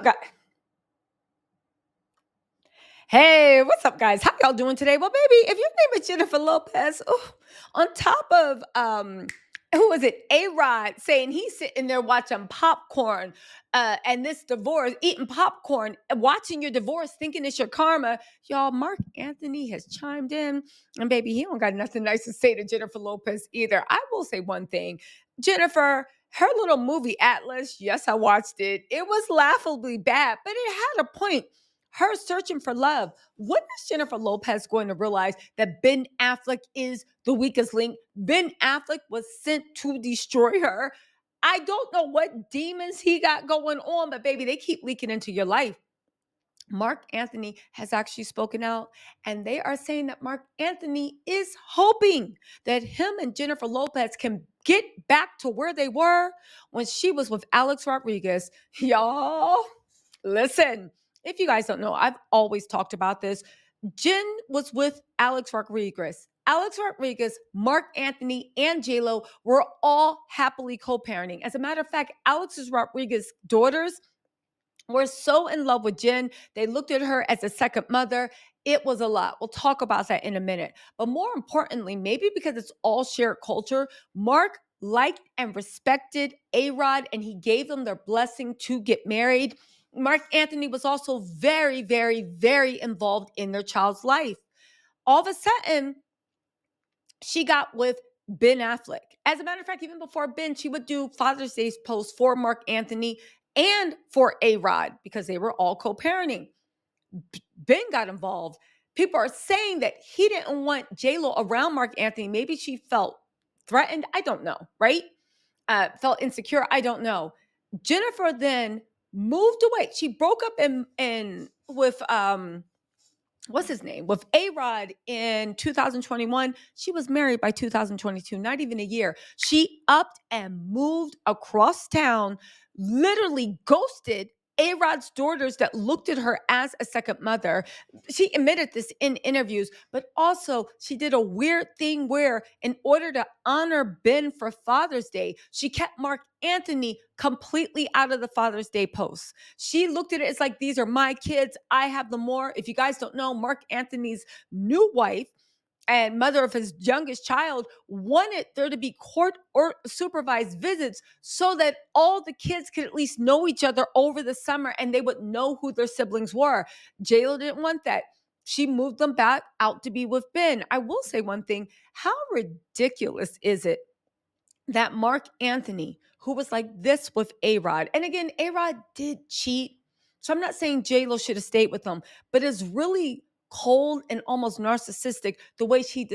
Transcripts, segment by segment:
up, guys? Hey, what's up, guys? How y'all doing today? Well, baby, if your name is Jennifer Lopez, oh, on top of who was it? A-Rod saying he's sitting there watching popcorn, and this divorce, eating popcorn, watching your divorce, thinking it's your karma. Y'all, Mark Anthony has chimed in, and baby, he don't got nothing nice to say to Jennifer Lopez either. I will say one thing, Jennifer. Her little movie Atlas, yes, I watched it. It was laughably bad, but it had a point. Her searching for love. When is Jennifer Lopez going to realize that Ben Affleck is the weakest link? Ben Affleck was sent to destroy her. I don't know what demons he got going on, but baby, they keep leaking into your life. Mark Anthony has actually spoken out, and they are saying that Mark Anthony is hoping that him and Jennifer Lopez can get back to where they were when she was with Alex Rodriguez. Y'all, listen, if you guys don't know, I've always talked about this. Jen was with Alex Rodriguez. Alex Rodriguez, Mark Anthony, and JLo were all happily co-parenting. As a matter of fact, Alex's Rodriguez daughters were so in love with Jen. They looked at her as a second mother. It was a lot. We'll talk about that in a minute. But more importantly, maybe because it's all shared culture, Mark liked and respected A-Rod, and he gave them their blessing to get married. Mark Anthony was also very, very, very involved in their child's life. All of a sudden, she got with Ben Affleck. As a matter of fact, even before Ben, she would do Father's Day posts for Mark Anthony and for A-Rod because they were all co-parenting. Ben got involved. People are saying that he didn't want J-Lo around Mark Anthony. Maybe she felt threatened. I don't know, right? Felt insecure. I don't know. Jennifer then moved away. She broke up in with what's his name? With A-Rod in 2021. She was married by 2022, not even a year. She upped and moved across town, literally ghosted A-Rod's daughters that looked at her as a second mother. She admitted this in interviews, but also she did a weird thing where, in order to honor Ben for Father's Day, she kept Mark Anthony completely out of the Father's Day posts. She looked at it as like, these are my kids. I have them more. If you guys don't know, Mark Anthony's new wife and mother of his youngest child wanted there to be court or supervised visits so that all the kids could at least know each other over the summer and they would know who their siblings were. JLo didn't want that. She moved them back out to be with Ben. I will say one thing. How ridiculous is it that Mark Anthony, who was like this with A-Rod, and again, A-Rod did cheat. So I'm not saying J-Lo should have stayed with him, but it's really cold and almost narcissistic the way she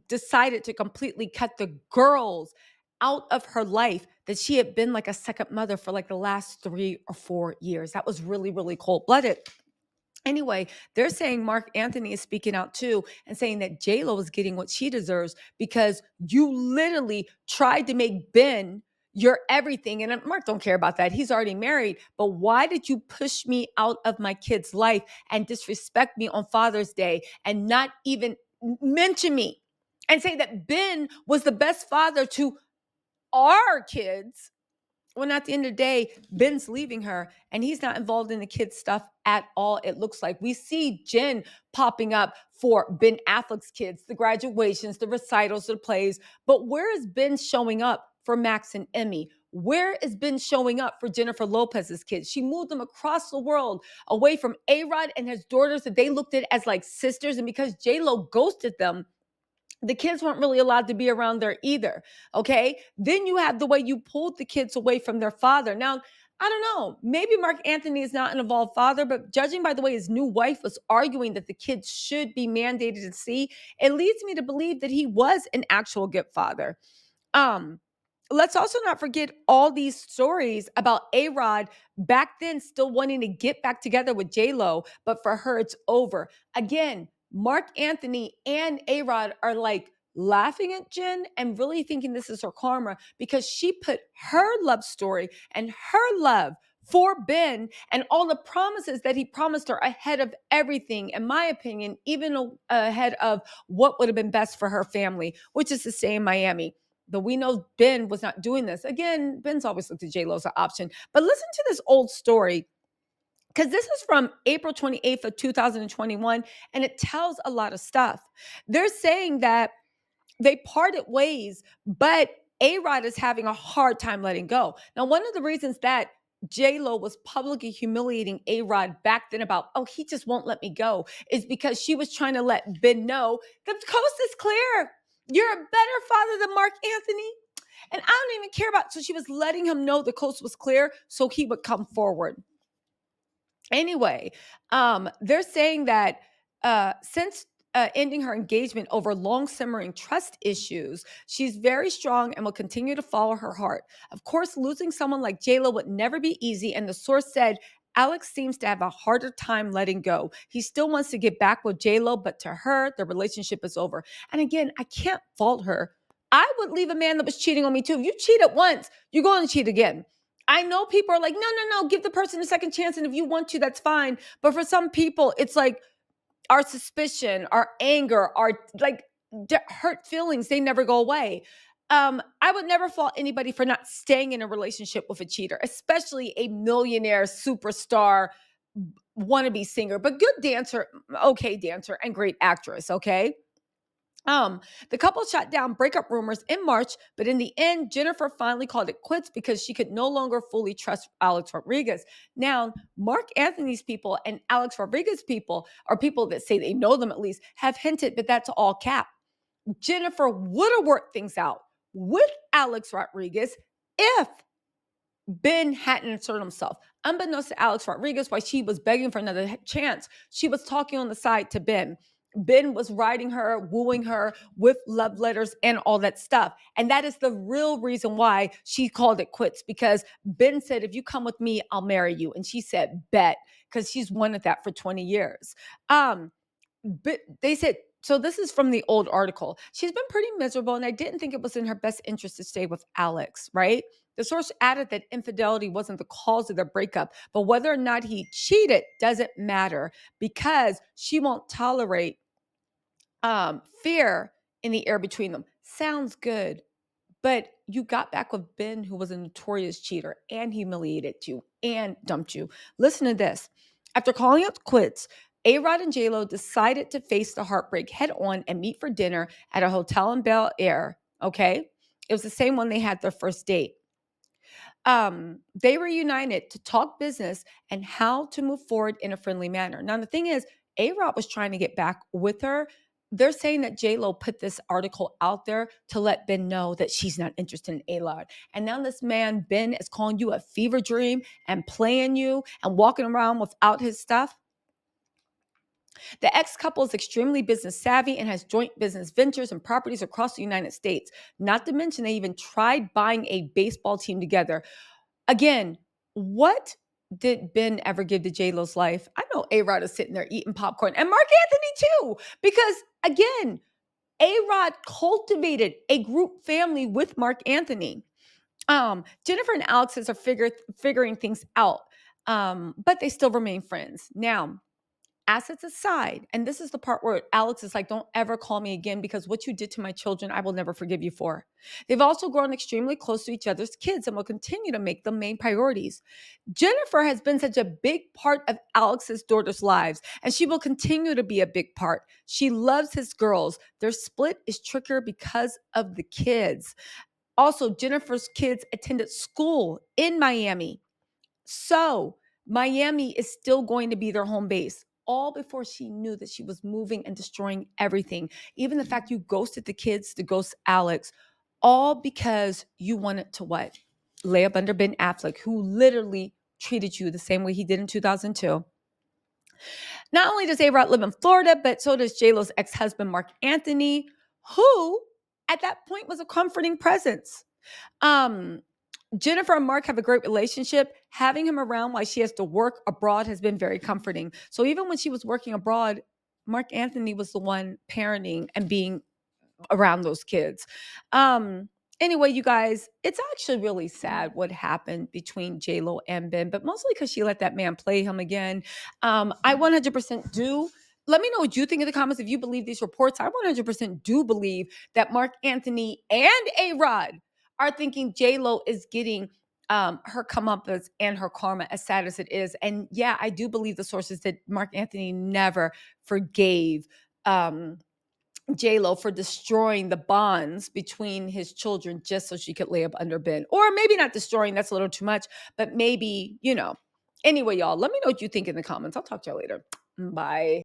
decided to completely cut the girls out of her life that she had been like a second mother for like the last 3 or 4 years. That was really, really cold-blooded. Anyway, they're saying Mark Anthony is speaking out too and saying that J-Lo is getting what she deserves because you literally tried to make Ben your everything. And Mark don't care about that. He's already married. But why did you push me out of my kid's life and disrespect me on Father's Day and not even mention me and say that Ben was the best father to our kids? When at the end of the day, Ben's leaving her and he's not involved in the kids' stuff at all. It looks like we see Jen popping up for Ben Affleck's kids, the graduations, the recitals, the plays. But where is Ben showing up for Max and Emmy? Where is Ben showing up for Jennifer Lopez's kids? She moved them across the world away from A-Rod and his daughters that they looked at as like sisters. And because J-Lo ghosted them, the kids weren't really allowed to be around there either. Okay. Then you have the way you pulled the kids away from their father. Now, I don't know. Maybe Mark Anthony is not an involved father, but judging by the way his new wife was arguing that the kids should be mandated to see, it leads me to believe that he was an actual good father. Um, let's also not forget all these stories about A-Rod back then still wanting to get back together with J-Lo, but for her, it's over. Again, Mark Anthony and A-Rod are like laughing at Jen and really thinking this is her karma because she put her love story and her love for Ben and all the promises that he promised her ahead of everything, in my opinion, even ahead of what would have been best for her family, which is to stay in Miami. But we know Ben was not doing this. Again, Ben's always looked at J Lo as an option. But listen to this old story, because this is from April 28th of 2021, and it tells a lot of stuff. They're saying that they parted ways, but A-Rod is having a hard time letting go. Now, one of the reasons that J-Lo was publicly humiliating A-Rod back then about, oh, he just won't let me go, is because she was trying to let Ben know the coast is clear. You're a better father than Marc Anthony. And I don't even care about, so she was letting him know the coast was clear so he would come forward. Anyway, they're saying that since ending her engagement over long simmering trust issues, she's very strong and will continue to follow her heart. Of course, losing someone like JLo would never be easy, and the source said Alex seems to have a harder time letting go. He still wants to get back with JLo, but to her, the relationship is over. And again, I can't fault her. I would leave a man that was cheating on me too. If you cheated once, you're going to cheat again. I know people are like, no, no, no, give the person a second chance. And if you want to, that's fine. But for some people, it's like our suspicion, our anger, our like hurt feelings, they never go away. I would never fault anybody for not staying in a relationship with a cheater, especially a millionaire superstar wannabe singer, but good dancer, okay dancer, and great actress, okay? The couple shot down breakup rumors in March, but in the end, Jennifer finally called it quits because she could no longer fully trust Alex Rodriguez. Now, Marc Anthony's people and Alex Rodriguez people, or people that say they know them at least, have hinted, but that's all cap. Jennifer would have worked things out with Alex Rodriguez if Ben hadn't inserted himself. Unbeknownst to Alex Rodriguez, while she was begging for another chance, she was talking on the side to Ben. Ben was writing her, wooing her with love letters and all that stuff. And that is the real reason why she called it quits, because Ben said, if you come with me, I'll marry you. And she said, bet, because she's wanted that for 20 years. But they said, so this is from the old article. She's been pretty miserable, and I didn't think it was in her best interest to stay with Alex, right? The source added that infidelity wasn't the cause of their breakup, but whether or not he cheated doesn't matter because she won't tolerate fear in the air between them. Sounds good. But you got back with Ben, who was a notorious cheater and humiliated you and dumped you. Listen to this. After calling it quits, A-Rod and J-Lo decided to face the heartbreak head on and meet for dinner at a hotel in Bel Air. Okay. It was the same one they had their first date. They reunited to talk business and how to move forward in a friendly manner. Now, the thing is, A-Rod was trying to get back with her. They're saying that J-Lo put this article out there to let Ben know that she's not interested in A-Rod. And now this man, Ben, is calling you a fever dream and playing you and walking around without his stuff. The ex-couple is extremely business savvy and has joint business ventures and properties across the United States. Not to mention, they even tried buying a baseball team together. Again, what did Ben ever give to J-Lo's life? I know A-Rod is sitting there eating popcorn, and Marc Anthony too, because again, A-Rod cultivated a group family with Marc Anthony. Jennifer and Alexis are figuring things out, but they still remain friends. Now, assets aside, and this is the part where Alex is like, don't ever call me again because what you did to my children, I will never forgive you for. They've also grown extremely close to each other's kids and will continue to make them main priorities. Jennifer has been such a big part of Alex's daughters' lives, and she will continue to be a big part. She loves his girls. Their split is trickier because of the kids. Also, Jennifer's kids attended school in Miami. So Miami is still going to be their home base. All before she knew that she was moving and destroying everything. Even the fact you ghosted the kids to ghost Alex, all because you wanted to what? Lay up under Ben Affleck, who literally treated you the same way he did in 2002. Not only does A-Rod live in Florida, but so does J-Lo's ex-husband, Marc Anthony, who at that point was a comforting presence. Jennifer and Marc have a great relationship. Having him around while she has to work abroad has been very comforting. So even when she was working abroad, Marc Anthony was the one parenting and being around those kids. Anyway, you guys, it's actually really sad what happened between J-Lo and Ben, but mostly because she let that man play him again. I 100% do let me know what you think in the comments if you believe these reports. I 100% do believe that Marc Anthony and A-Rod are thinking J-Lo is getting her comeuppance and her karma, as sad as it is. And yeah, I do believe the sources that Marc Anthony never forgave J-Lo for destroying the bonds between his children just so she could lay up under Ben. Or maybe not destroying, that's a little too much, but maybe, you know. Anyway, y'all, let me know what you think in the comments. I'll talk to y'all later. Bye.